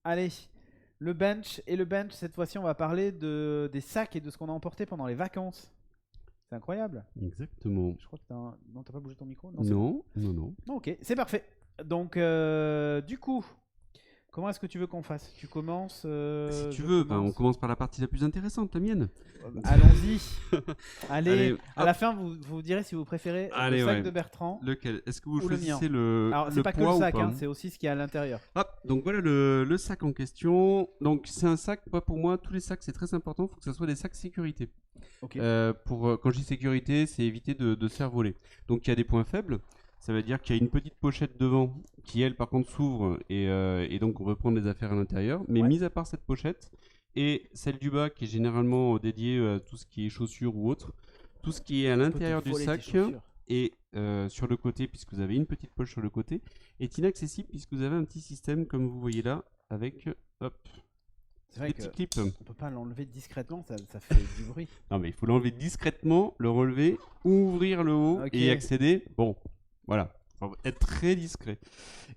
Allez, le bench. Et le bench, cette fois-ci, on va parler des sacs et de ce qu'on a emporté pendant les vacances. C'est incroyable. Exactement. Je crois que Non, t'as pas bougé ton micro? Non, c'est bon. non. Non, ok, c'est parfait. Donc, du coup, comment est-ce que tu veux qu'on fasse? Tu commences Si tu je veux, commence. on commence par la partie la plus intéressante, la mienne. Allons-y. Allez, Allez, à la fin, vous direz si vous préférez Allez, le sac ouais. de Bertrand. Lequel? Est-ce que vous Ou le choisissez mien. Alors, c'est le pas que le poids ou sac, pas? c'est aussi ce qu'il y a à l'intérieur. Hop, donc voilà le sac en question. Donc c'est un sac, pas pour moi, tous les sacs c'est très important, il faut que ce soit des sacs sécurité. Ok. Quand je dis sécurité, c'est éviter de se faire voler. Donc il y a des points faibles, ça veut dire qu'il y a une petite pochette devant qui elle par contre s'ouvre et donc on peut prendre les affaires à l'intérieur. Mais mis à part cette pochette et celle du bas qui est généralement dédiée à tout ce qui est chaussures ou autre, tout ce qui est à l'intérieur du sac et sur le côté, puisque vous avez une petite poche sur le côté, est inaccessible puisque vous avez un petit système comme vous voyez là avec C'est vrai des petits clips. On peut pas l'enlever discrètement, ça fait du bruit. Non mais il faut l'enlever discrètement, le relever, ouvrir le haut et y accéder. Bon, voilà, faut être très discret.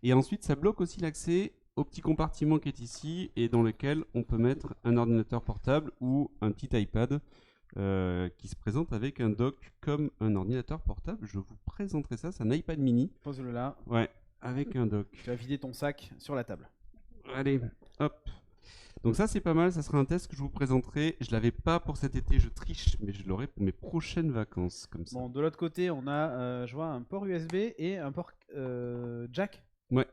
Et ensuite ça bloque aussi l'accès au petit compartiment qui est ici et dans lequel on peut mettre un ordinateur portable ou un petit iPad qui se présente avec un dock comme un ordinateur portable. Je vous présenterai ça, c'est un iPad mini. Pose-le là. Ouais, avec un dock. Tu vas vider ton sac sur la table. Allez, hop. Donc ça c'est pas mal, ça sera un test que je vous présenterai. Je l'avais pas pour cet été, je triche, mais je l'aurai pour mes prochaines vacances comme ça. Bon, de l'autre côté, on a, je vois, un port USB et un port jack. Ouais.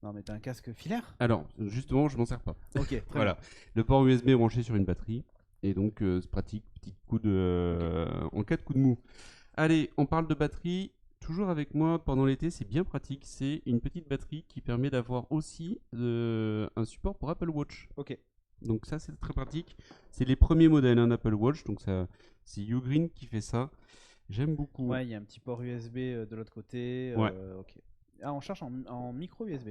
Non mais t'as un casque filaire? Alors, justement, je m'en sers pas. Ok, très voilà. bien. Le port USB est branché sur une batterie. Et donc, c'est pratique, petit coup de... en cas de coup de mou. Allez, on parle de batterie. Toujours avec moi pendant l'été, c'est bien pratique. C'est une petite batterie qui permet d'avoir aussi un support pour Apple Watch. Ok. Donc ça, c'est très pratique. C'est les premiers modèles d'Apple Watch. Donc ça, c'est Ugreen qui fait ça. J'aime beaucoup. Ouais, il y a un petit port USB de l'autre côté. Ouais. Ok. Ah, on cherche en micro USB.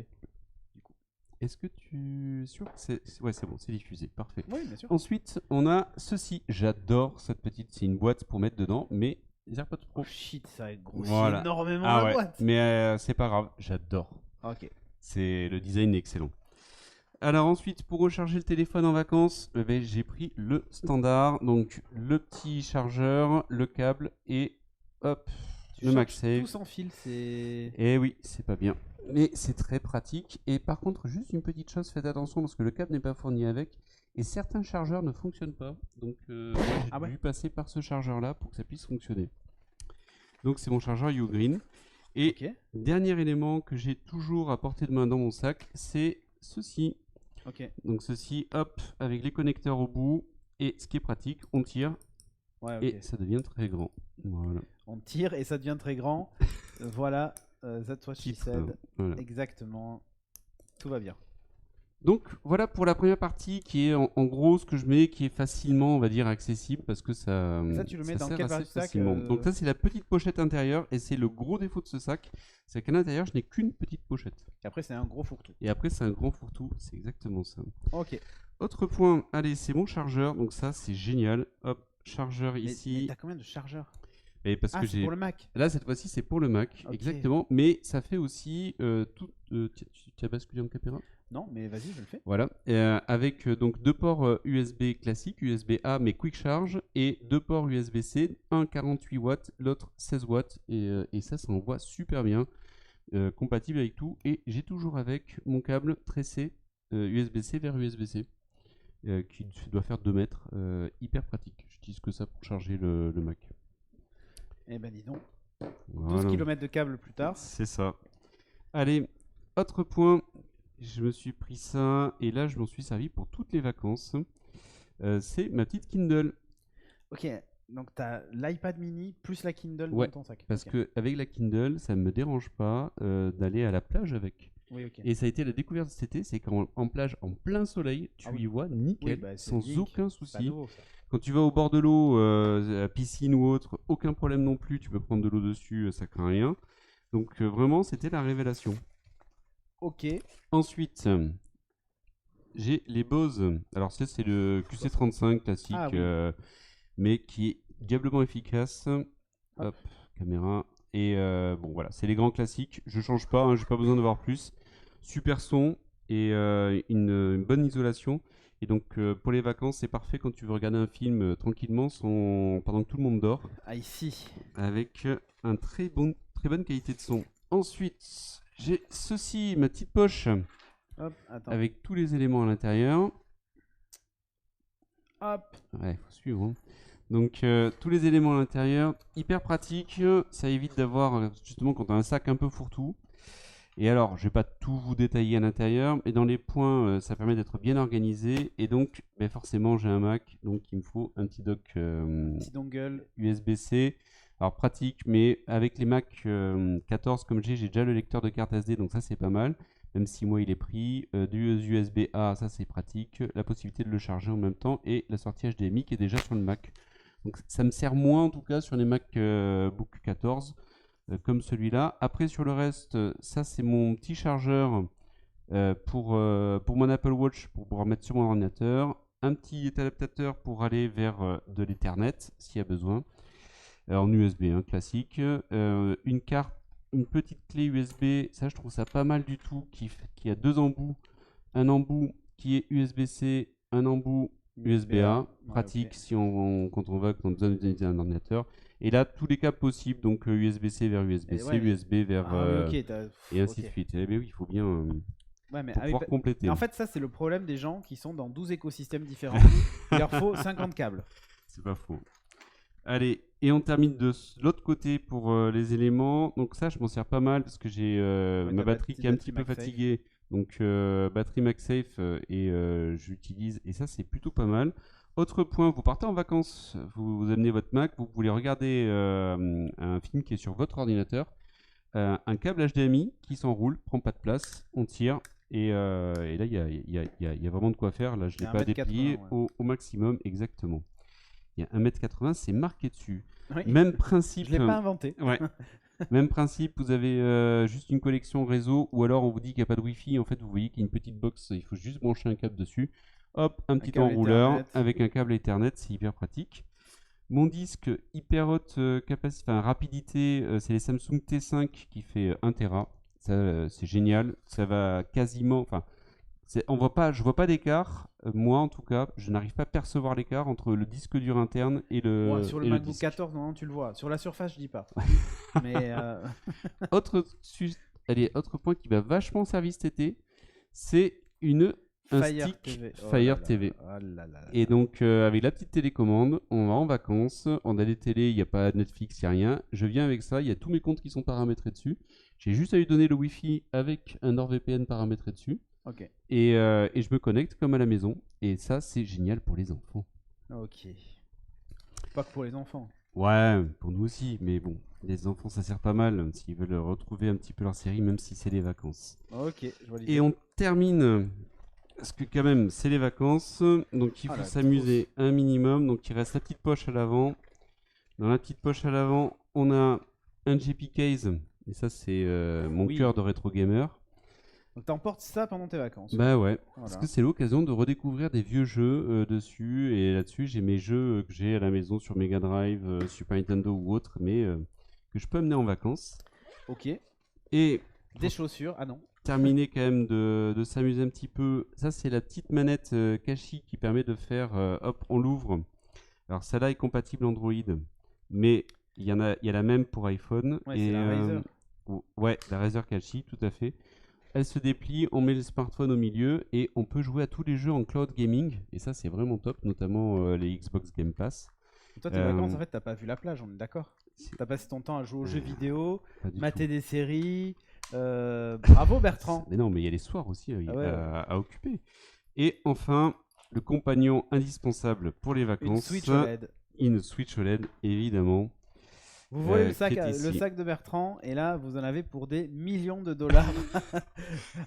Du coup. Est-ce que tu es sûr que ouais, c'est bon, c'est diffusé, parfait. Oui, bien sûr. Ensuite, on a ceci. J'adore cette petite, c'est une boîte pour mettre dedans, mais les AirPods Pro. Oh shit, ça grossit Voilà. énormément Ah la ouais, boîte. mais c'est pas grave, j'adore. Ok. C'est le design est excellent. Alors ensuite, pour recharger le téléphone en vacances, j'ai pris le standard, donc le petit chargeur, le câble et hop, le MagSafe. Tout sans fil, c'est... Eh oui, c'est pas bien. Mais c'est très pratique. Et par contre, juste une petite chose, faites attention parce que le câble n'est pas fourni avec. Et certains chargeurs ne fonctionnent pas. Donc moi, j'ai dû passer par ce chargeur-là pour que ça puisse fonctionner. Donc c'est mon chargeur Ugreen. Et dernier élément que j'ai toujours à portée de main dans mon sac, c'est ceci. Donc ceci, hop, avec les connecteurs au bout. Et ce qui est pratique, on tire. Et ça devient très grand. Voilà. On tire et ça devient très grand. Voilà, that's what she said. Voilà. Exactement. Tout va bien. Donc voilà pour la première partie qui est en gros ce que je mets, qui est facilement, on va dire, accessible parce que ça. Ça, tu le mets dans quel sac Donc ça, c'est la petite pochette intérieure et c'est le gros défaut de ce sac, c'est qu'à l'intérieur, je n'ai qu'une petite pochette. Et après, c'est un gros fourre-tout. Et après, c'est un grand fourre-tout, c'est exactement ça. Ok. Autre point, allez, c'est mon chargeur, donc ça, c'est génial. Hop, chargeur ici. Mais t'as combien de chargeurs? Et parce que c'est pour le Mac. Là, cette fois-ci, c'est pour le Mac, exactement. Mais ça fait aussi tout. Tu as basculé en caméra? Non, mais vas-y, je le fais. Voilà, avec donc deux ports USB classiques, USB-A mais Quick Charge, et deux ports USB-C, un 48 watts, l'autre 16 watts, et ça envoie super bien, compatible avec tout. Et j'ai toujours avec mon câble tressé USB-C vers USB-C, qui doit faire 2 mètres, hyper pratique. J'utilise que ça pour charger le Mac. Eh ben dis donc, voilà. 12 km de câble plus tard. C'est ça. Allez, autre point. Je me suis pris ça et là je m'en suis servi pour toutes les vacances. C'est ma petite Kindle. Ok, donc tu as l'iPad mini plus la Kindle dans ton sac. Parce que avec la Kindle, ça ne me dérange pas d'aller à la plage avec. Oui, ok. Et ça a été la découverte cet été, c'est qu'en plage, en plein soleil, tu y vois nickel, sans aucun souci. Quand tu vas au bord de l'eau, à piscine ou autre, aucun problème non plus, tu peux prendre de l'eau dessus, ça craint rien. Donc vraiment, c'était la révélation. Ok. Ensuite, j'ai les Bose. Alors ça, c'est le QC35 classique, mais qui est diablement efficace. Hop, caméra. Et bon, voilà, c'est les grands classiques. Je change pas, j'ai pas besoin de voir plus. Super son, et une bonne isolation. Et donc pour les vacances, c'est parfait quand tu veux regarder un film tranquillement pendant que tout le monde dort. Ah, ici. Avec un très bonne qualité de son. Ensuite, j'ai ceci, ma petite poche. Hop, attends. Avec tous les éléments à l'intérieur. Hop. Ouais, il faut suivre. Hein. Donc tous les éléments à l'intérieur, hyper pratique. Ça évite d'avoir, justement, quand tu as un sac un peu fourre-tout. Et alors, je vais pas tout vous détailler à l'intérieur, mais dans les points, ça permet d'être bien organisé. Et donc, forcément, j'ai un Mac, donc il me faut un petit dock Petit dongle USB-C. Alors pratique, mais avec les Mac 14 comme j'ai déjà le lecteur de carte SD, donc ça c'est pas mal. Même si moi il est pris. Du USB-A, ça c'est pratique. La possibilité de le charger en même temps et la sortie HDMI qui est déjà sur le Mac. Donc ça me sert moins en tout cas sur les Mac Book 14. Comme celui-là. Après sur le reste, ça c'est mon petit chargeur pour mon Apple Watch pour pouvoir mettre sur mon ordinateur. Un petit adaptateur pour aller vers de l'Ethernet s'il y a besoin. En USB classique. Une carte, une petite clé USB, ça je trouve ça pas mal du tout, qui a deux embouts. Un embout qui est USB-C, un embout USB-A, pratique si quand on a besoin d'utiliser un ordinateur. Et là, tous les câbles possibles, donc USB-C vers USB-C, USB vers... et ainsi de suite. Eh bien, oui, il faut bien pour pouvoir compléter. En fait, ça, c'est le problème des gens qui sont dans 12 écosystèmes différents. Il leur faut 50 câbles. C'est pas faux. Allez, et on termine de l'autre côté pour les éléments. Donc ça, je m'en sers pas mal parce que j'ai ma batterie qui est un petit peu fatiguée. Donc batterie MagSafe et j'utilise, et ça c'est plutôt pas mal. Autre point, vous partez en vacances, vous amenez votre Mac, vous voulez regarder un film qui est sur votre ordinateur, un câble HDMI qui s'enroule, prend pas de place, on tire, et là il y a vraiment de quoi faire. Là je ne l'ai pas déplié au maximum, exactement. Il y a 1m80, c'est marqué dessus. Oui. Même principe. Je ne l'ai pas inventé. Ouais. Même principe, vous avez juste une connexion réseau, ou alors on vous dit qu'il n'y a pas de Wi-Fi. En fait, vous voyez qu'il y a une petite box, il faut juste brancher un câble dessus. Hop, un petit enrouleur Ethernet. Avec un câble Ethernet, c'est hyper pratique. Mon disque hyper haute rapidité, c'est les Samsung T5 qui fait 1 Tera. Ça, c'est génial. Ça va quasiment. Je vois pas d'écart. Moi, en tout cas, je n'arrive pas à percevoir l'écart entre le disque dur interne et le. Sur le MacBook 14, non, tu le vois. Sur la Surface, je dis pas. Mais autre point qui m'a vachement servi cet été, c'est un Fire stick TV. Fire TV. Et donc, avec la petite télécommande, on va en vacances. On a des télés, il n'y a pas Netflix, il n'y a rien. Je viens avec ça, il y a tous mes comptes qui sont paramétrés dessus. J'ai juste à lui donner le Wi-Fi avec un NordVPN paramétré dessus. Ok. Et je me connecte comme à la maison. Et ça, c'est génial pour les enfants. Ok. Pas que pour les enfants. Ouais, pour nous aussi. Mais bon, les enfants, ça sert pas mal s'ils veulent retrouver un petit peu leur série, même si c'est les vacances. Ok, je vois l'idée. Et on termine, parce que quand même, c'est les vacances. Donc il faut s'amuser un minimum. Donc il reste la petite poche à l'avant. Dans la petite poche à l'avant, on a un JP Case. Et ça, c'est mon cœur de rétro gamer. Donc t'emportes ça pendant tes vacances. Bah ouais, parce que c'est l'occasion de redécouvrir des vieux jeux dessus. Et là-dessus, j'ai mes jeux que j'ai à la maison sur Mega Drive, Super Nintendo ou autre, mais que je peux amener en vacances. Ok. Et des chaussures, ah non. Terminer quand même de s'amuser un petit peu. Ça, c'est la petite manette Kashi qui permet de faire, hop, on l'ouvre. Alors celle-là est compatible Android, mais il y a la même pour iPhone. Ouais, c'est la Razer. Ouais, la Razer Kashi, tout à fait. Elle se déplie, on met le smartphone au milieu et on peut jouer à tous les jeux en cloud gaming. Et ça, c'est vraiment top, notamment les Xbox Game Pass. Toi, tes vacances, en fait, t'as pas vu la plage, on est d'accord. T'as passé ton temps à jouer aux jeux vidéo, mater des séries. Bravo Bertrand. Mais non, mais il y a les soirs aussi à occuper. Et enfin, le compagnon indispensable pour les vacances. Une Switch OLED. Une Switch OLED, évidemment. Vous voyez le sac de Bertrand, et là vous en avez pour des millions de dollars.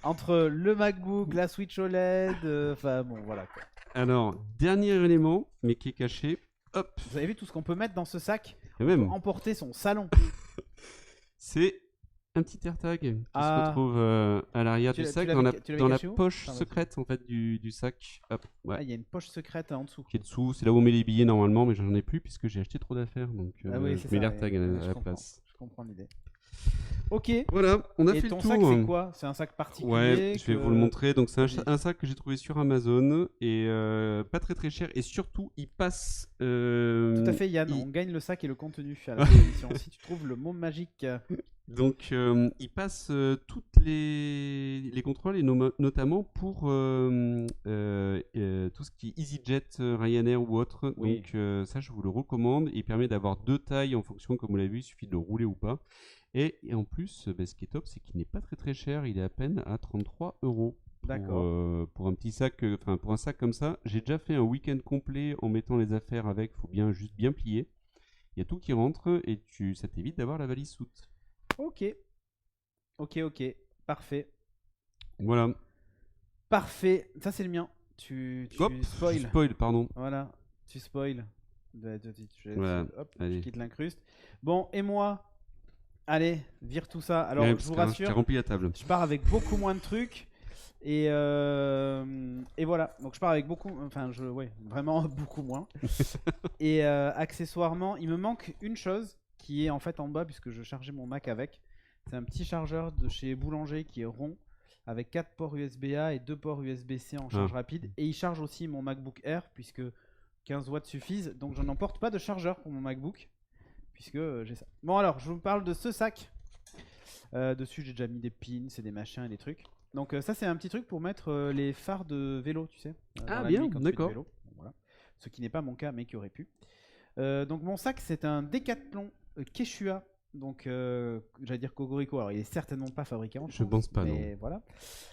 Entre le MacBook, la Switch OLED, enfin bon voilà quoi. Alors, dernier élément, mais qui est caché. Hop. Vous avez vu tout ce qu'on peut mettre dans ce sac? On peut emporter son salon. C'est un petit AirTag qui se retrouve à l'arrière du sac, dans la poche secrète en fait du sac. Hop, ouais. Il y a une poche secrète en dessous. Qui est dessous, c'est là où on met les billets normalement, mais j'en ai plus puisque j'ai acheté trop d'affaires, donc je mets l'AirTag à la place. Je comprends l'idée. Ok. Voilà, on a Et fait ton le tour. sac, c'est quoi? C'est un sac particulier? Ouais, je vais vous le montrer. Donc c'est Vas-y. un sac que j'ai trouvé sur Amazon et pas très très cher. Et surtout, il passe. Tout à fait, Yann. il- On gagne le sac et le contenu à la fin de l'émission. Si tu trouves le mot magique. Donc, il passe toutes les contrôles et notamment pour tout ce qui est EasyJet, Ryanair ou autre. Oui. Donc, ça, je vous le recommande. Il permet d'avoir 2 tailles en fonction, comme vous l'avez vu, il suffit de le rouler ou pas. Et en plus, ce qui est top, c'est qu'il n'est pas très très cher. Il est à peine à 33 € pour un petit sac, enfin pour un sac comme ça. J'ai déjà fait un week-end complet en mettant les affaires avec. Faut juste bien plier. Il y a tout qui rentre et ça t'évite d'avoir la valise soute. Ok. Parfait. Voilà. Parfait. Ça, c'est le mien. Tu spoil. Je spoil, pardon. Voilà. Tu spoil. Voilà. Hop, Allez. je quitte l'incruste. Bon, et moi? Allez, vire tout ça. Alors, Ouais, je parce vous que, hein, rassure, j'ai rempli la table. je pars avec beaucoup moins de trucs. Et voilà. Donc, je pars avec beaucoup. Enfin, ouais, vraiment beaucoup moins. Et accessoirement, il me manque une chose qui est en fait en bas, puisque je chargeais mon Mac avec. C'est un petit chargeur de chez Boulanger qui est rond, avec 4 ports USB-A et 2 ports USB-C en charge rapide. Et il charge aussi mon MacBook Air, puisque 15 watts suffisent. Donc, je n'emporte pas de chargeur pour mon MacBook, puisque j'ai ça. Bon, alors, je vous parle de ce sac. Dessus, j'ai déjà mis des pins et des machins et des trucs. Donc, ça, c'est un petit truc pour mettre les phares de vélo, tu sais. Ah, bien, d'accord. Bon, voilà. Ce qui n'est pas mon cas, mais qui aurait pu. Donc, mon sac, c'est un Decathlon Quechua. Donc, j'allais dire Cocorico. Alors, il est certainement pas fabriqué en France. Je pense pas, mais non. Voilà.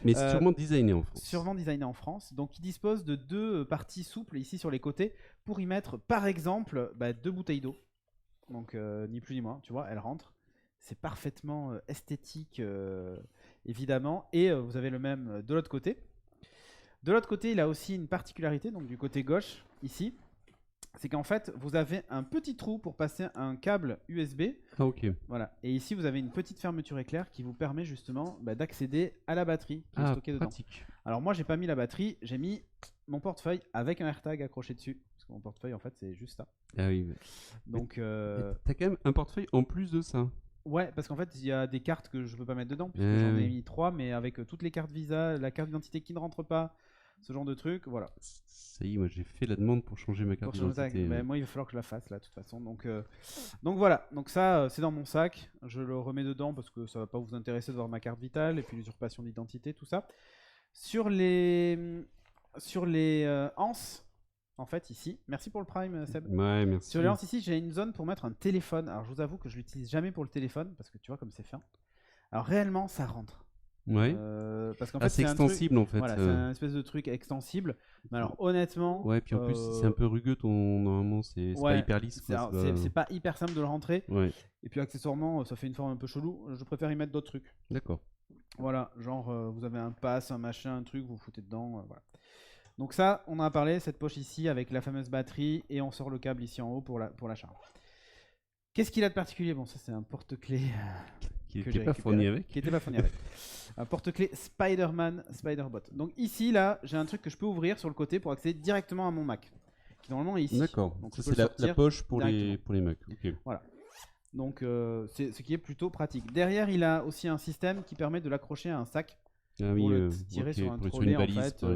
Mais sûrement designé en France. Sûrement designé en France. Donc, il dispose de 2 parties souples ici sur les côtés pour y mettre, par exemple, 2 bouteilles d'eau. Donc, ni plus ni moins, tu vois, elles rentrent. C'est parfaitement esthétique, évidemment. Et vous avez le même de l'autre côté. De l'autre côté, il a aussi une particularité, donc du côté gauche, ici. C'est qu'en fait, vous avez un petit trou pour passer un câble USB. Ah, ok. Voilà. Et ici, vous avez une petite fermeture éclair qui vous permet justement d'accéder à la batterie qui est stockée dedans. Pratique. Alors moi, j'ai pas mis la batterie, j'ai mis mon portefeuille avec un AirTag accroché dessus. Parce que mon portefeuille, en fait, c'est juste ça. Ah oui. Donc, t'as quand même un portefeuille en plus de ça. Ouais, parce qu'en fait, il y a des cartes que je peux pas mettre dedans, puisque j'en ai mis 3, mais avec toutes les cartes Visa, la carte d'identité qui ne rentre pas, ce genre de truc, voilà. Ça y est, moi j'ai fait la demande pour changer ma carte d'identité. Mais moi, il va falloir que je la fasse là, de toute façon. Donc voilà. Donc ça, c'est dans mon sac. Je le remets dedans parce que ça va pas vous intéresser de voir ma carte vitale et puis l'usurpation d'identité, tout ça. Sur les anses. En fait, ici, merci pour le Prime, Seb. Ouais, merci. Sur les hanches, ici, j'ai une zone pour mettre un téléphone. Alors, je vous avoue que je l'utilise jamais pour le téléphone parce que tu vois comme c'est fin. Alors, réellement, ça rentre. Ouais. Parce qu'en fait, c'est extensible en fait. Voilà, c'est un espèce de truc extensible. Mais alors, honnêtement. Ouais, puis en plus, c'est un peu rugueux. Normalement, c'est pas hyper lisse. C'est pas hyper simple de le rentrer. Ouais. Et puis, accessoirement, ça fait une forme un peu chelou. Je préfère y mettre d'autres trucs. D'accord. Voilà, genre, vous avez un pass, un machin, un truc, vous foutez dedans. Voilà. Donc ça, on en a parlé, cette poche ici avec la fameuse batterie et on sort le câble ici en haut pour la charge. Qu'est-ce qu'il a de particulier? Bon, ça c'est un porte-clés qui n'était pas fourni avec. Un porte-clés Spider-Man Spider-Bot. Donc ici, là, j'ai un truc que je peux ouvrir sur le côté pour accéder directement à mon Mac. Qui normalement est ici. D'accord. Donc ça c'est la poche pour les Mac. Okay. Voilà. Donc c'est ce qui est plutôt pratique. Derrière, il a aussi un système qui permet de l'accrocher à un sac. Ah pour le tirer sur un trolley en fait, sur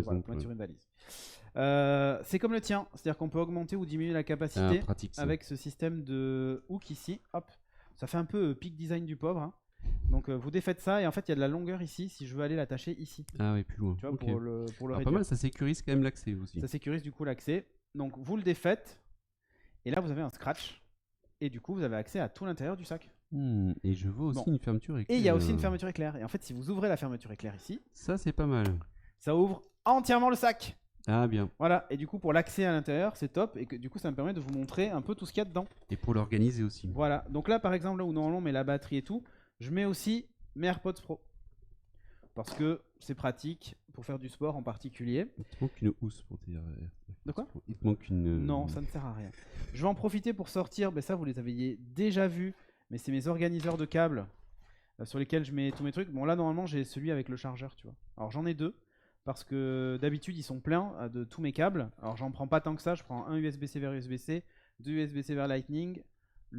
une valise. C'est comme le tien, c'est-à-dire qu'on peut augmenter ou diminuer la capacité avec ce système de hook ici. Hop, ça fait un peu peak design du pauvre. Hein. Donc vous défaites ça et en fait il y a de la longueur ici si je veux aller l'attacher ici. Ah oui, plus loin. Tu vois, pour le réduire. Pas mal, ça sécurise quand même l'accès aussi. Ça sécurise du coup l'accès. Donc vous le défaites et là vous avez un scratch et du coup vous avez accès à tout l'intérieur du sac. Et je vois aussi une fermeture éclair. Et il y a aussi une fermeture éclair. Et en fait, si vous ouvrez la fermeture éclair ici, ça c'est pas mal. Ça ouvre entièrement le sac. Ah bien. Voilà. Et du coup, pour l'accès à l'intérieur, c'est top. Et que du coup, ça me permet de vous montrer un peu tout ce qu'il y a dedans. Et pour l'organiser aussi. Voilà. Donc là, par exemple, là où normalement on met la batterie et tout, je mets aussi mes AirPods Pro. Parce que c'est pratique pour faire du sport en particulier. Il te manque une housse pour tes De quoi? Il te manque une... Non, ça ne sert à rien. Je vais en profiter pour sortir. Ça, vous les aviez déjà vus. Mais c'est mes organiseurs de câbles sur lesquels je mets tous mes trucs. Bon, là, normalement, j'ai celui avec le chargeur, tu vois. Alors, j'en ai 2. Parce que d'habitude, ils sont pleins de tous mes câbles. Alors, j'en prends pas tant que ça. Je prends un USB-C vers USB-C, 2 USB-C vers Lightning,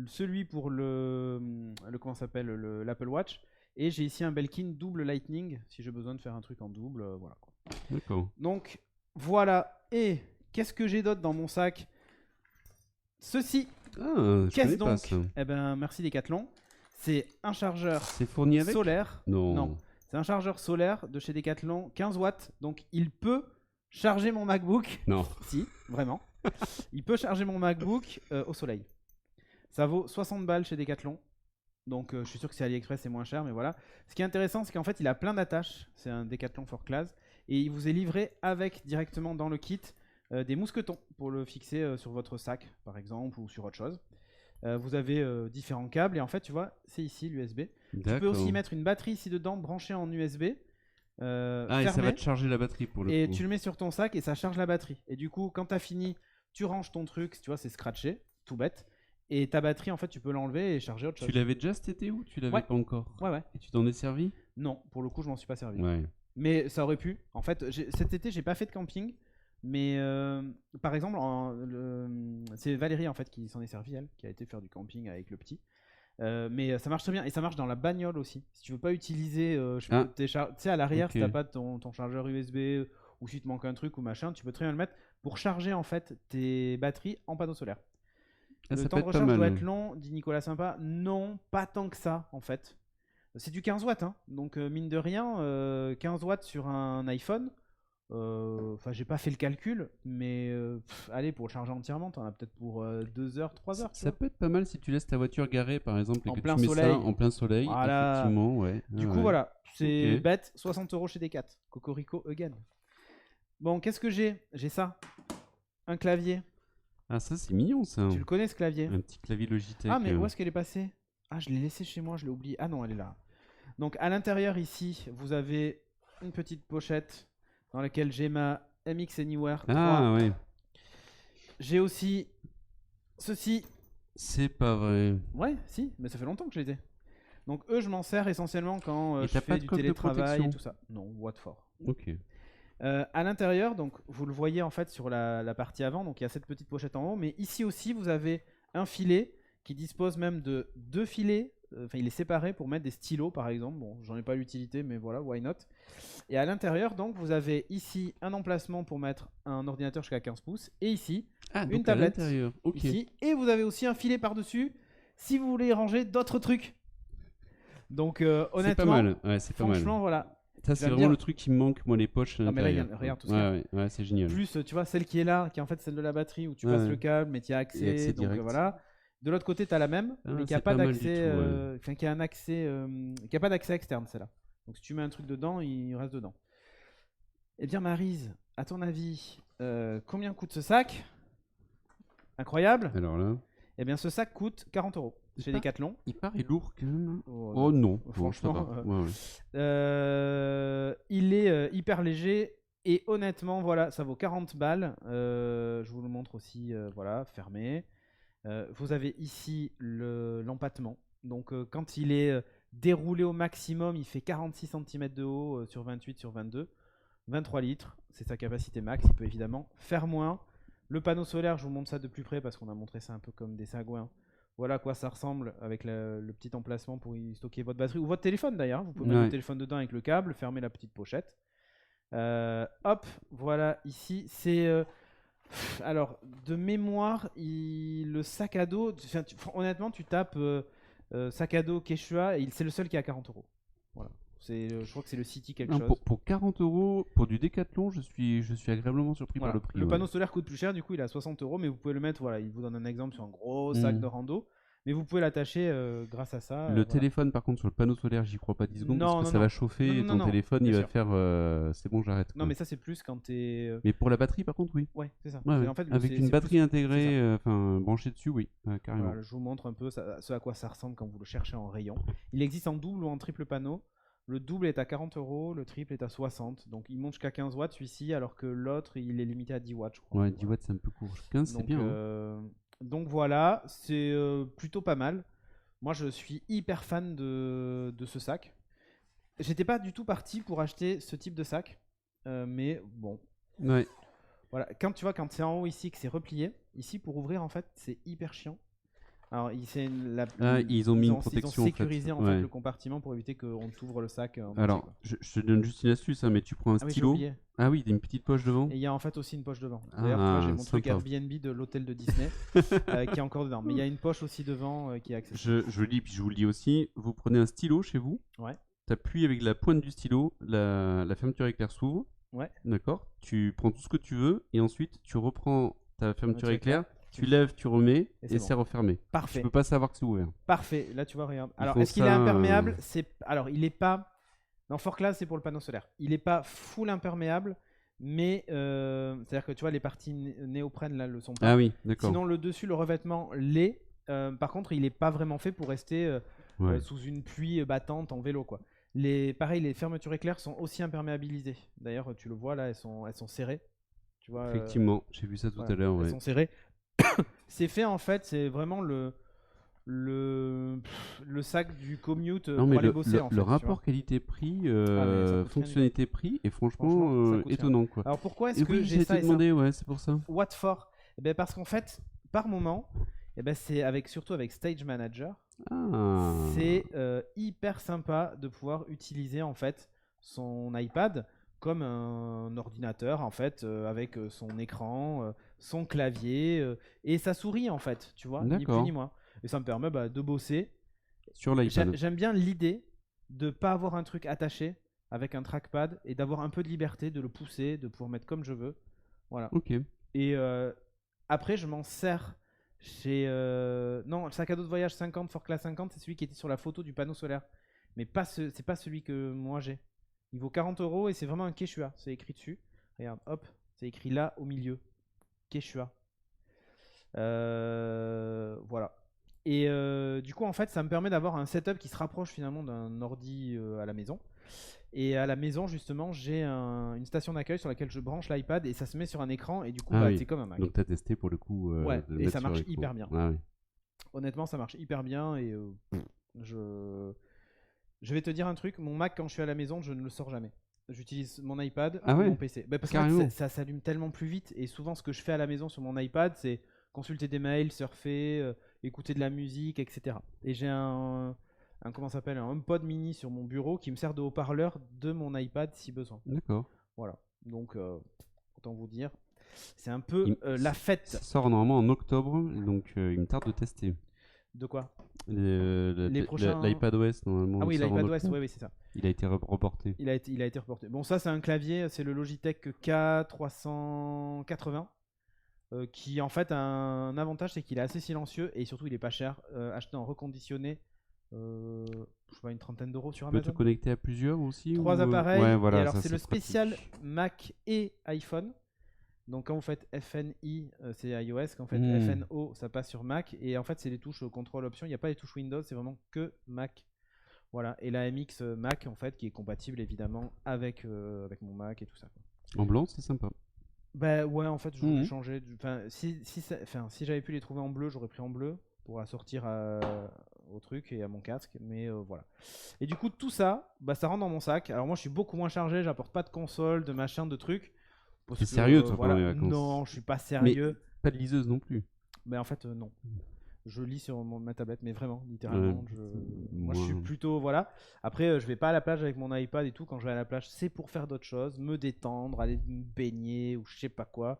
celui pour comment s'appelle, l'Apple Watch, et j'ai ici un Belkin double Lightning si j'ai besoin de faire un truc en double, voilà quoi. D'accord. Donc voilà. Et qu'est-ce que j'ai d'autre dans mon sac? Ceci. Qu'est-ce donc? Eh ben merci Decathlon. C'est un chargeur fourni avec solaire. Non. C'est un chargeur solaire de chez Decathlon, 15 watts. Donc il peut charger mon MacBook. Non. Si, vraiment. Il peut charger mon MacBook au soleil. Ça vaut 60 balles chez Decathlon. Donc je suis sûr que c'est AliExpress, c'est moins cher, mais voilà. Ce qui est intéressant, c'est qu'en fait il a plein d'attaches. C'est un Decathlon for Class. Et il vous est livré avec directement dans le kit des mousquetons pour le fixer sur votre sac, par exemple, ou sur autre chose. Vous avez différents câbles et en fait, tu vois, c'est ici l'USB. Tu peux aussi mettre une batterie ici dedans branchée en USB. Et ça va te charger la batterie pour le coup. Et tu le mets sur ton sac et ça charge la batterie. Et du coup, quand tu as fini, tu ranges ton truc, tu vois, c'est scratché, tout bête. Et ta batterie, en fait, tu peux l'enlever et charger autre chose. Tu l'avais déjà cet été ou tu l'avais pas encore? Ouais. Et tu t'en es servi? Non, pour le coup, je m'en suis pas servi. Ouais. Mais ça aurait pu. En fait, cet été, j'ai pas fait de camping. Mais par exemple, c'est Valérie en fait qui s'en est servi, elle, qui a été faire du camping avec le petit. Mais ça marche très bien et ça marche dans la bagnole aussi. Si tu veux pas utiliser, tu sais, à l'arrière, si t'as pas ton chargeur USB ou si tu te manque un truc ou machin, tu peux très bien le mettre pour charger en fait tes batteries en panneau solaire. Le temps de recharge doit être long, dit Nicolas Sympa. Non, pas tant que ça en fait. C'est du 15 watts, hein. Donc mine de rien, 15 watts sur un iPhone. Enfin, j'ai pas fait le calcul, mais allez, pour le charger entièrement, t'en as peut-être pour 2 heures, 3 heures. Ça peut être pas mal si tu laisses ta voiture garée par exemple et en que plein tu mets soleil. ça en plein soleil. Voilà. Effectivement, ouais. Du coup, voilà, c'est bête, 60 € chez Decat. Cocorico again. Bon, qu'est-ce que j'ai? J'ai ça. Un clavier. Ah, ça c'est mignon ça. Tu le connais ce clavier? Un petit clavier Logitech. Ah, mais où est-ce qu'elle est passée? Ah, je l'ai laissé chez moi, je l'ai oublié. Ah non, elle est là. Donc à l'intérieur ici, vous avez une petite pochette dans laquelle j'ai ma MX Anywhere 3. Ah ouais. J'ai aussi ceci. C'est pas vrai. Ouais, si, mais ça fait longtemps que je les ai. Donc eux, je m'en sers essentiellement quand je fais du télétravail et tout ça. Non, what for. Ok. À l'intérieur, donc vous le voyez en fait sur la partie avant, donc il y a cette petite pochette en haut, mais ici aussi vous avez un filet qui dispose même de 2 filets. Enfin, il est séparé pour mettre des stylos par exemple. Bon, j'en ai pas l'utilité, mais voilà, why not. Et à l'intérieur, donc, vous avez ici un emplacement pour mettre un ordinateur jusqu'à 15 pouces. Et ici, une tablette. Okay. Ici. Et vous avez aussi un filet par-dessus si vous voulez ranger d'autres trucs. Donc, honnêtement, c'est pas mal. Ouais, c'est pas franchement, mal. voilà. Ça, c'est vraiment le truc qui me manque, moi, les poches. Non, mais regarde tout ça. Ouais, c'est génial. Plus, tu vois, celle qui est là, qui est en fait celle de la batterie où tu passes le câble, mais tu y as accès. Donc, voilà. De l'autre côté, tu as la même, mais qui a pas d'accès, enfin qui a un accès, qui a pas d'accès externe, celle-là. Donc si tu mets un truc dedans, il reste dedans. Eh bien, Maryse, à ton avis, combien coûte ce sac? Incroyable. Alors là. Eh bien, ce sac coûte 40 € chez Decathlon. Il paraît lourd quand même. Oh non, franchement. Il est hyper léger et honnêtement, voilà, ça vaut 40 balles. Je vous le montre aussi, voilà, fermé. Vous avez ici l'empattement. Donc quand il est déroulé au maximum, il fait 46 cm de haut sur 28 sur 22. 23 litres, c'est sa capacité max. Il peut évidemment faire moins. Le panneau solaire, je vous montre ça de plus près parce qu'on a montré ça un peu comme des sagouins. Voilà à quoi ça ressemble avec le petit emplacement pour y stocker votre batterie ou votre téléphone d'ailleurs. Vous pouvez mettre votre téléphone dedans avec le câble, fermer la petite pochette. Hop, voilà ici, c'est... alors, de mémoire, le sac à dos, honnêtement, tu tapes sac à dos Quechua, et c'est le seul qui est à 40 €. Voilà. Je crois que c'est le City quelque chose. Pour 40 €, pour du Decathlon, je suis agréablement surpris par le prix. Le panneau solaire coûte plus cher, du coup il est à 60 €, mais vous pouvez le mettre, voilà, il vous donne un exemple sur un gros sac de rando. Mais vous pouvez l'attacher grâce à ça. Le téléphone, par contre, sur le panneau solaire, j'y crois pas 10 secondes parce que ça va chauffer et ton téléphone, il va faire c'est bon, j'arrête. Non, mais ça, c'est plus quand t'es. Mais pour la batterie, par contre, oui. Ouais, c'est ça. Ouais, en fait, avec une batterie intégrée, branchée dessus, oui, carrément. Voilà, je vous montre un peu ce à quoi ça ressemble quand vous le cherchez en rayon. Il existe en double ou en triple panneau. Le double est à 40 €, le triple est à 60. Donc il monte jusqu'à 15 watts celui-ci, alors que l'autre, il est limité à 10 watts, je crois. Ouais, 10 watts, c'est un peu court. 15, c'est bien. Donc voilà, c'est plutôt pas mal. Moi, je suis hyper fan de ce sac. J'étais pas du tout parti pour acheter ce type de sac, mais bon. Ouais. Voilà, quand c'est en haut ici que c'est replié, ici pour ouvrir en fait, c'est hyper chiant. Alors, ils ont mis une protection. Ils ont sécurisé en fait le compartiment pour éviter qu'on t'ouvre le sac. Alors, je te donne juste une astuce, hein, mais tu prends un stylo. Oui, ah oui, il y a une petite poche devant. Et il y a en fait aussi une poche devant. D'ailleurs, tu vois, j'ai mon truc Airbnb de l'hôtel de Disney qui est encore dedans. Mais il y a une poche aussi devant qui est accessible. Je lis, puis je vous le dis aussi. Vous prenez un stylo chez vous. Ouais. Tu appuies avec la pointe du stylo, la fermeture éclair s'ouvre. Ouais. D'accord. Tu prends tout ce que tu veux et ensuite tu reprends ta fermeture éclair. Tu lèves, tu remets et c'est refermé. Parfait. Tu peux pas savoir que c'est ouvert. Parfait. Là, tu vois, regarde. Alors, est-ce qu'il est imperméable? Alors, il est pas. Dans Fort Class, c'est pour le panneau solaire. Il est pas full imperméable, mais c'est-à-dire que tu vois, les parties néoprène là le sont pas. Ah oui, d'accord. Sinon, le dessus, le revêtement l'est. Par contre, il est pas vraiment fait pour rester sous une pluie battante en vélo, quoi. Pareil, les fermetures éclairs sont aussi imperméabilisées. D'ailleurs, tu le vois là, elles sont serrées. Tu vois, effectivement, j'ai vu ça tout à l'heure. Elles sont serrées. C'est fait en fait, c'est vraiment le sac du commute pour aller bosser. Le rapport qualité-prix, fonctionnalité-prix est franchement étonnant, quoi. Alors pourquoi est-ce que j'ai ça demandé, ouais, c'est pour ça. What for? Parce qu'en fait, par moment, c'est surtout avec Stage Manager. C'est hyper sympa de pouvoir utiliser en fait son iPad comme un ordinateur en fait avec son écran, son clavier et sa souris en fait, tu vois, ni plus ni moins. Et ça me permet de bosser sur l'iPad. J'aime bien l'idée de pas avoir un truc attaché avec un trackpad et d'avoir un peu de liberté, de le pousser, de pouvoir mettre comme je veux. Voilà. Ok. Et après je m'en sers chez non, le sac à dos de voyage 50 Fort Class 50, c'est celui qui était sur la photo du panneau solaire. Mais c'est pas celui que moi j'ai. Il vaut 40 € et c'est vraiment un Quechua. C'est écrit dessus. Regarde, hop, c'est écrit là au milieu. Quechua. Voilà. Et du coup, en fait, ça me permet d'avoir un setup qui se rapproche finalement d'un ordi à la maison. Et à la maison, justement, j'ai une station d'accueil sur laquelle je branche l'iPad et ça se met sur un écran et du coup, c'est comme un Mac. Donc, tu as testé pour le coup. Ouais, et ça marche hyper bien. Ah, oui. Honnêtement, ça marche hyper bien et je vais te dire un truc, mon Mac quand je suis à la maison, je ne le sors jamais. J'utilise mon iPad ou mon PC. Parce que ça s'allume tellement plus vite et souvent ce que je fais à la maison sur mon iPad, c'est consulter des mails, surfer, écouter de la musique, etc. Et j'ai un HomePod mini sur mon bureau qui me sert de haut-parleur de mon iPad si besoin. D'accord. Voilà. Donc autant vous dire, c'est un peu la fête. Ça sort normalement en octobre, donc il me tarde de tester. De quoi? Les prochains... L'iPadOS normalement. Ah oui, l'iPadOS, oui, c'est ça. Il a été reporté. Il a été reporté. Bon, ça c'est un clavier, c'est le Logitech K380 qui en fait a un avantage, c'est qu'il est assez silencieux et surtout il est pas cher. Acheté en reconditionné, je sais pas, une trentaine d'euros sur Amazon. Tu peux te connecter à plusieurs aussi? 3 appareils. Ouais, voilà, et alors ça, c'est le spécial Mac et iPhone. Donc quand vous faites FNI, c'est iOS. Quand vous faites FNO, ça passe sur Mac. Et en fait, c'est les touches contrôle option. Il n'y a pas les touches Windows, c'est vraiment que Mac. Voilà. Et la MX Mac, en fait, qui est compatible évidemment avec mon Mac et tout ça. En blanc, c'est sympa. Bah ouais, en fait, je voulais changer. Si j'avais pu les trouver en bleu, j'aurais pris en bleu pour assortir au truc et à mon casque. Mais voilà. Et du coup, tout ça, ça rentre dans mon sac. Alors moi, je suis beaucoup moins chargé. J'apporte pas de console, de machin, de trucs. T'es sérieux toi pendant les vacances? Non, je suis pas sérieux. Mais pas de liseuse non plus. Mais en fait non. Je lis sur ma tablette, mais vraiment, littéralement. Moi je suis plutôt voilà. Après je vais pas à la plage avec mon iPad et tout. Quand je vais à la plage, c'est pour faire d'autres choses, me détendre, aller me baigner ou je sais pas quoi.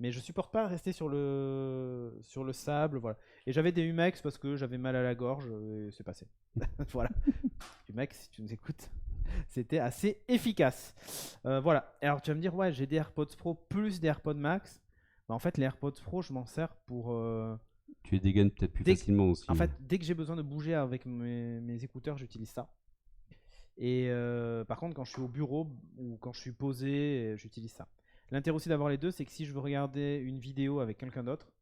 Mais je supporte pas rester sur le sable, voilà. Et j'avais des Humex parce que j'avais mal à la gorge et c'est passé. Voilà. Humex, si tu nous écoutes. C'était assez efficace. Voilà. Alors tu vas me dire, ouais, j'ai des AirPods Pro plus des AirPods Max. En fait, les AirPods Pro, je m'en sers pour. Tu les dégaines peut-être plus facilement aussi. En fait, dès que j'ai besoin de bouger avec mes écouteurs, j'utilise ça. Et par contre, quand je suis au bureau ou quand je suis posé, j'utilise ça. L'intérêt aussi d'avoir les deux, c'est que si je veux regarder une vidéo avec quelqu'un d'autre,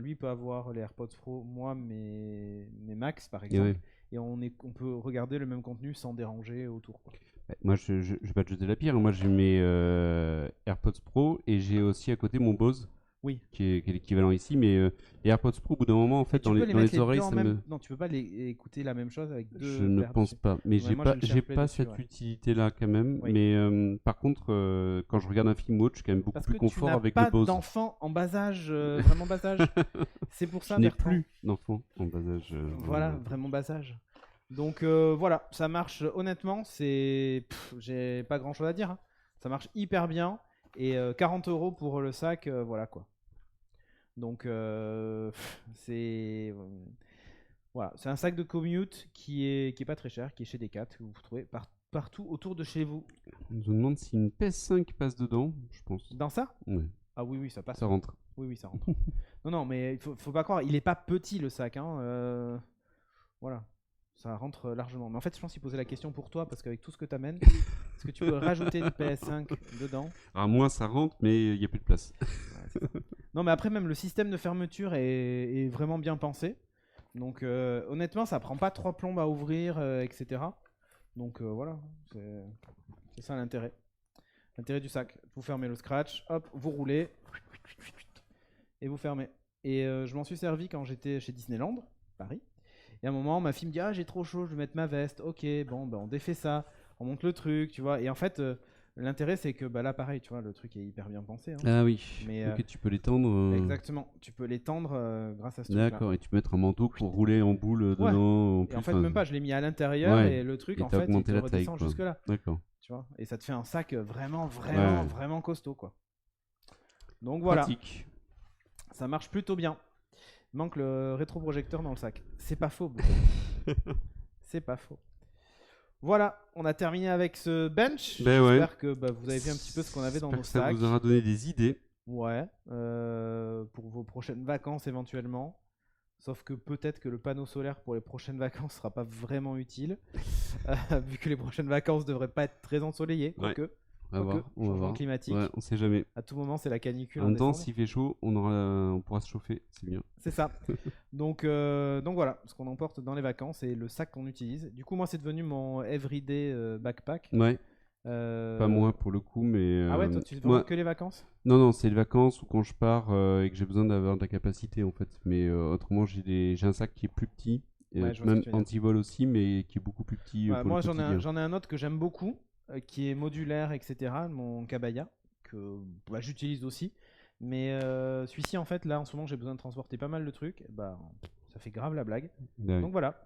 lui peut avoir les AirPods Pro, moi mes Max par exemple. Et on peut regarder le même contenu sans déranger autour, quoi. Moi, je vais pas te jeter la pierre. Moi, j'ai mes AirPods Pro et j'ai aussi à côté mon Bose Oui. qui est l'équivalent ici, mais les AirPods Pro, au bout d'un moment, en fait, dans les oreilles, ça me... Non, tu peux pas écouter la même chose avec deux Je ne paires pense dessus. pas, mais Ouais, moi, j'ai le j'ai SharePlay pas dessus, cette ouais. utilité-là quand même. Oui. Mais par contre, quand je regarde un film ou autre, je suis quand même beaucoup Parce plus que confort tu n'as avec pas le Bose. d'enfant en bas âge, vraiment bas âge. C'est pour ça, Je n'ai Bertrand. plus d'enfant en bas âge. Voilà, vraiment bas âge. Donc voilà, ça marche honnêtement, j'ai pas grand chose à dire, hein. Ça marche hyper bien et 40 € pour le sac, voilà quoi. Donc c'est voilà, c'est un sac de commute qui est pas très cher, qui est chez Decat, que vous trouvez partout autour de chez vous. On me demande si une PS5 passe dedans, je pense. Dans ça? Ouais, Ah oui, ça passe. ça rentre. Oui, ça rentre. Non, mais faut pas croire, il est pas petit le sac, hein. Voilà, ça rentre largement. Mais en fait, je pense qu'il posait la question pour toi, parce qu'avec tout ce que t'amènes, est-ce que tu peux rajouter une PS5 dedans? Alors moi, ça rentre, mais il n'y a plus de place. Ouais, c'est ça. Non, mais après, même le système de fermeture est vraiment bien pensé. Donc, honnêtement, ça prend pas 3 plombes à ouvrir, etc. Donc, voilà, c'est ça l'intérêt. L'intérêt du sac. Vous fermez le scratch, hop, vous roulez, et vous fermez. Et je m'en suis servi quand j'étais chez Disneyland, Paris. Et à un moment, ma fille me dit: ah, j'ai trop chaud, je vais mettre ma veste. Ok, bon, ben, on défait ça, on monte le truc, tu vois. Et en fait, l'intérêt, c'est que bah, là, pareil, tu vois, le truc est hyper bien pensé, hein. Ah oui, Mais, ok, tu peux l'étendre. exactement, tu peux l'étendre grâce à ce truc-là. D'accord, et tu peux mettre un manteau pour rouler en boule Ouais. dedans. Et en fait, même pas, je l'ai mis à l'intérieur Ouais. et le truc, Et en t'as fait, il augmenté te la taille, redescend quoi. jusque-là. D'accord. Tu vois. Et ça te fait un sac vraiment, Ouais. vraiment costaud, quoi. Donc voilà, Pratique. ça marche plutôt bien. Il manque le rétroprojecteur dans le sac. C'est pas faux, c'est pas faux. Voilà, on a terminé avec ce bench. Ben ouais. J'espère que bah, vous avez vu un petit peu ce qu'on avait dans nos J'espère que sacs. ça vous aura donné des idées. Ouais, pour vos prochaines vacances éventuellement. Sauf que peut-être que le panneau solaire pour les prochaines vacances sera pas vraiment utile, vu que les prochaines vacances devraient pas être très ensoleillées, Ouais. quoique. On va voir. On va Changement voir. climatique. Ouais, on sait jamais. À tout moment, c'est la canicule. En même temps, décembre. s'il fait chaud, on pourra se chauffer. C'est bien. C'est ça. Donc voilà, ce qu'on emporte dans les vacances et le sac qu'on utilise. Du coup, moi, c'est devenu mon everyday backpack. Ouais. Pas moi pour le coup, mais. Ah ouais, toi, tu moi... vends que les vacances? Non, c'est les vacances ou quand je pars et que j'ai besoin d'avoir de la capacité en fait. Mais autrement, j'ai un sac qui est plus petit, Ouais, je vois ce même que tu veux dire. anti-vol aussi, mais qui est beaucoup plus petit. Ouais, Pour moi, le quotidien. j'en ai un autre que j'aime beaucoup, qui est modulaire, etc. Mon Kabaya, que bah, j'utilise aussi. Mais celui-ci, en fait, là, en ce moment, j'ai besoin de transporter pas mal de trucs. Bah, ça fait grave la blague. Ouais. Donc voilà.